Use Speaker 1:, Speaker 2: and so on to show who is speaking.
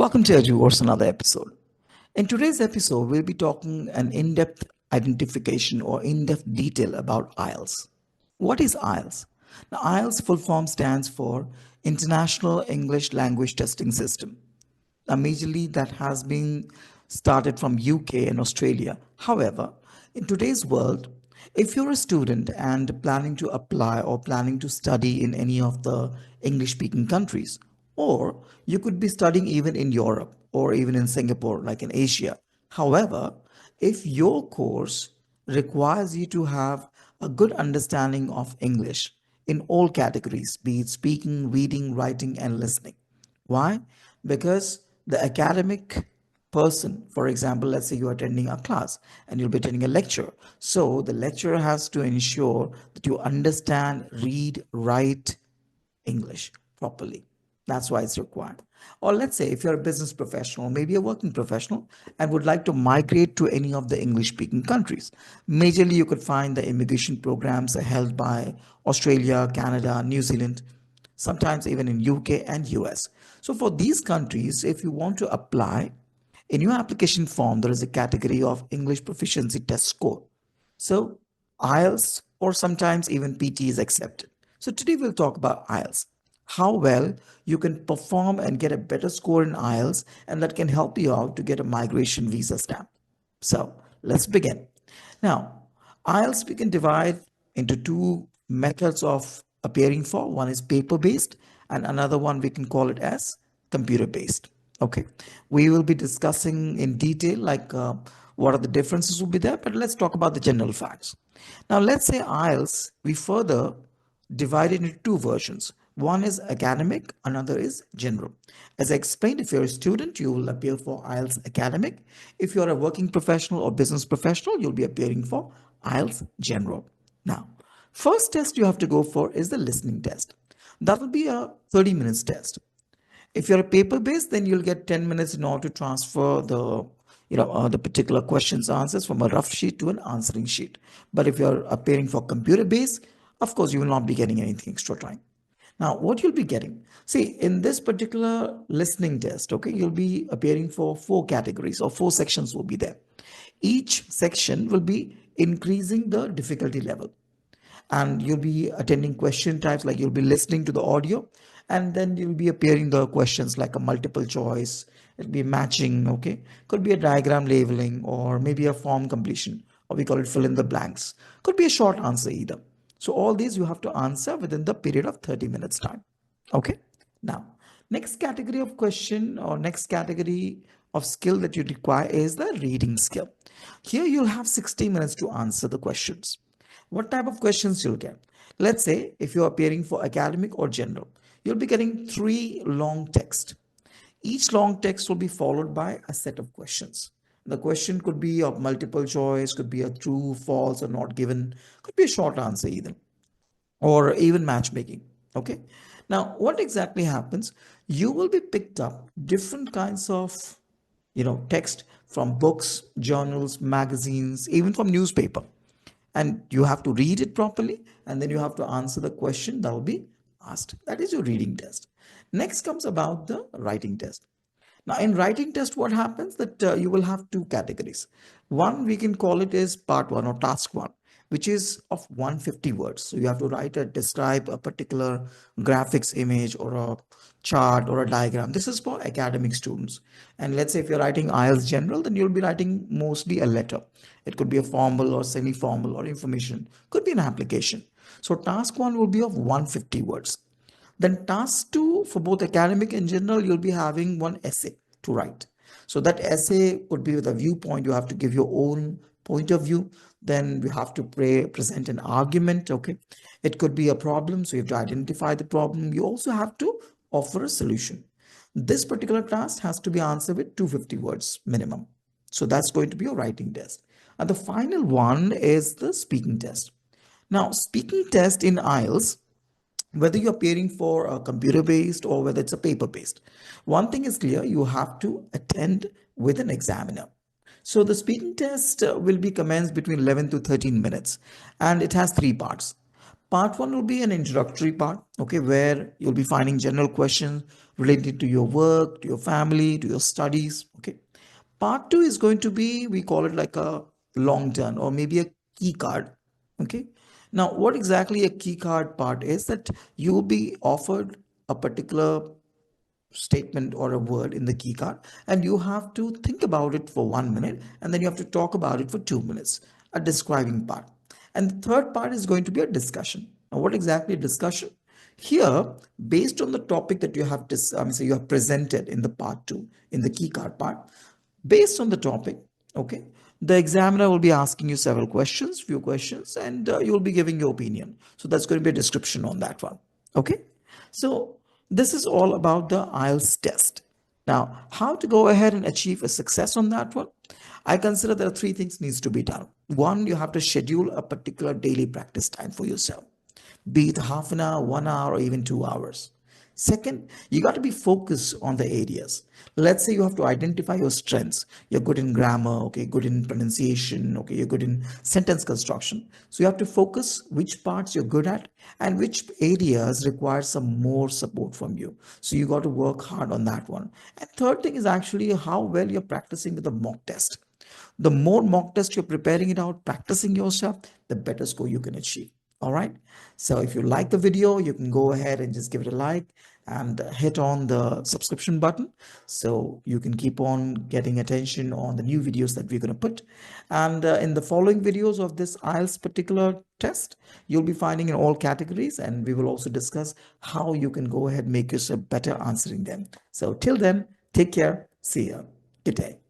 Speaker 1: Welcome to Eduverse, another episode. In today's episode, we'll be talking an in-depth identification or in-depth detail about IELTS. What is IELTS? Now, IELTS full form stands for International English Language Testing System. Majorly that has been started from UK and Australia. However, in today's world, if you're a student and planning to apply or planning to study in any of the English speaking countries, or you could be studying even in Europe or even in Singapore, like in Asia. However, if your course requires you to have a good understanding of English in all categories, be it speaking, reading, writing, and listening. Why? Because the academic person, for example, let's say you're attending a class and you'll be attending a lecture. So the lecturer has to ensure that you understand, read, write English properly. That's why it's required. Or let's say if you're a business professional, maybe a working professional, and would like to migrate to any of the English speaking countries. Majorly, you could find the immigration programs are held by Australia, Canada, New Zealand, sometimes even in UK and US. So for these countries, if you want to apply, in your application form, there is a category of English proficiency test score. So IELTS or sometimes even PT is accepted. So today we'll talk about IELTS, how well you can perform and get a better score in IELTS, and that can help you out to get a migration visa stamp. So let's begin. Now, IELTS we can divide into two methods of appearing for. One is paper based, and another one we can call it as computer based. Okay, we will be discussing in detail like what are the differences will be there, but let's talk about the general facts. Now, let's say IELTS, we further divide it into two versions. One is academic, another is general. As I explained, if you're a student, you will appear for IELTS academic. If you're a working professional or business professional, you'll be appearing for IELTS general. Now, first test you have to go for is the listening test. That will be a 30 minutes test. If you're a paper based, then you'll get 10 minutes in order to transfer the particular questions answers from a rough sheet to an answering sheet. But if you're appearing for computer based, of course you will not be getting anything extra time. Now, what you'll be getting, see, in this particular listening test, okay, you'll be appearing for four categories or four sections will be there. Each section will be increasing the difficulty level, and you'll be attending question types, like you'll be listening to the audio, and then you'll be appearing the questions like a multiple choice, it'll be matching, okay, could be a diagram labeling, or maybe a form completion, or we call it fill in the blanks, could be a short answer either. So all these you have to answer within the period of 30 minutes time. Okay, now next category of question or next category of skill that you require is the reading skill. Here you'll have 60 minutes to answer the questions. What type of questions you'll get? Let's say if you're appearing for academic or general, you'll be getting three long text. Each long text will be followed by a set of questions. The question could be of multiple choice, could be a true, false, or not given, could be a short answer either, or even matchmaking. Okay. Now, what exactly happens? You will be picked up different kinds of text from books, journals, magazines, even from newspaper, and you have to read it properly, and then you have to answer the question that will be asked. That is your reading test. Next comes about the writing test. Now in writing test, what happens that you will have two categories. One, we can call it as part one or task one, which is of 150 words. So you have to write a describe a particular graphics image or a chart or a diagram. This is for academic students. And let's say if you're writing IELTS general, then you'll be writing mostly a letter. It could be a formal or semi-formal or information, could be an application. So task one will be of 150 words. Then task two, for both academic and general, you'll be having one essay to write. So that essay could be with a viewpoint. You have to give your own point of view. Then you have to present an argument. Okay. It could be a problem. So you have to identify the problem. You also have to offer a solution. This particular task has to be answered with 250 words minimum. So that's going to be a writing test. And the final one is the speaking test. Now, speaking test in IELTS, whether you're appearing for a computer based or whether it's a paper based, one thing is clear: you have to attend with an examiner. So the speaking test will be commenced between 11 to 13 minutes, and it has three parts. Part one will be an introductory part, okay, where you'll be finding general questions related to your work, to your family, to your studies, okay. Part two is going to be, we call it like a long turn or maybe a key card, okay. Now, what exactly a key card part is that you will be offered a particular statement or a word in the key card, and you have to think about it for 1 minute, and then you have to talk about it for 2 minutes, a describing part. And the third part is going to be a discussion. Now, what exactly a discussion? Here, based on the topic that you have so you have presented in the part two, in the key card part, based on the topic, okay, the examiner will be asking you several questions, few questions, and you'll be giving your opinion. So that's going to be a description on that one, okay. So this is all about the IELTS test. Now, how to go ahead and achieve a success on that one? I consider there are three things needs to be done. One, you have to schedule a particular daily practice time for yourself, be it half an hour, 1 hour, or even 2 hours. Second, you got to be focused on the areas. Let's say you have to identify your strengths. You're good in grammar, okay, good in pronunciation, okay, you're good in sentence construction. So you have to focus which parts you're good at and which areas require some more support from you. So you got to work hard on that one. And third thing is actually how well you're practicing with the mock test. The more mock test you're preparing it out, practicing yourself, the better score you can achieve. All right. So if you like the video, you can go ahead and just give it a like and hit on the subscription button so you can keep on getting attention on the new videos that we're going to put. And in the following videos of this IELTS particular test, you'll be finding in all categories, and we will also discuss how you can go ahead and make yourself better answering them. So till then, take care. See ya. Good day.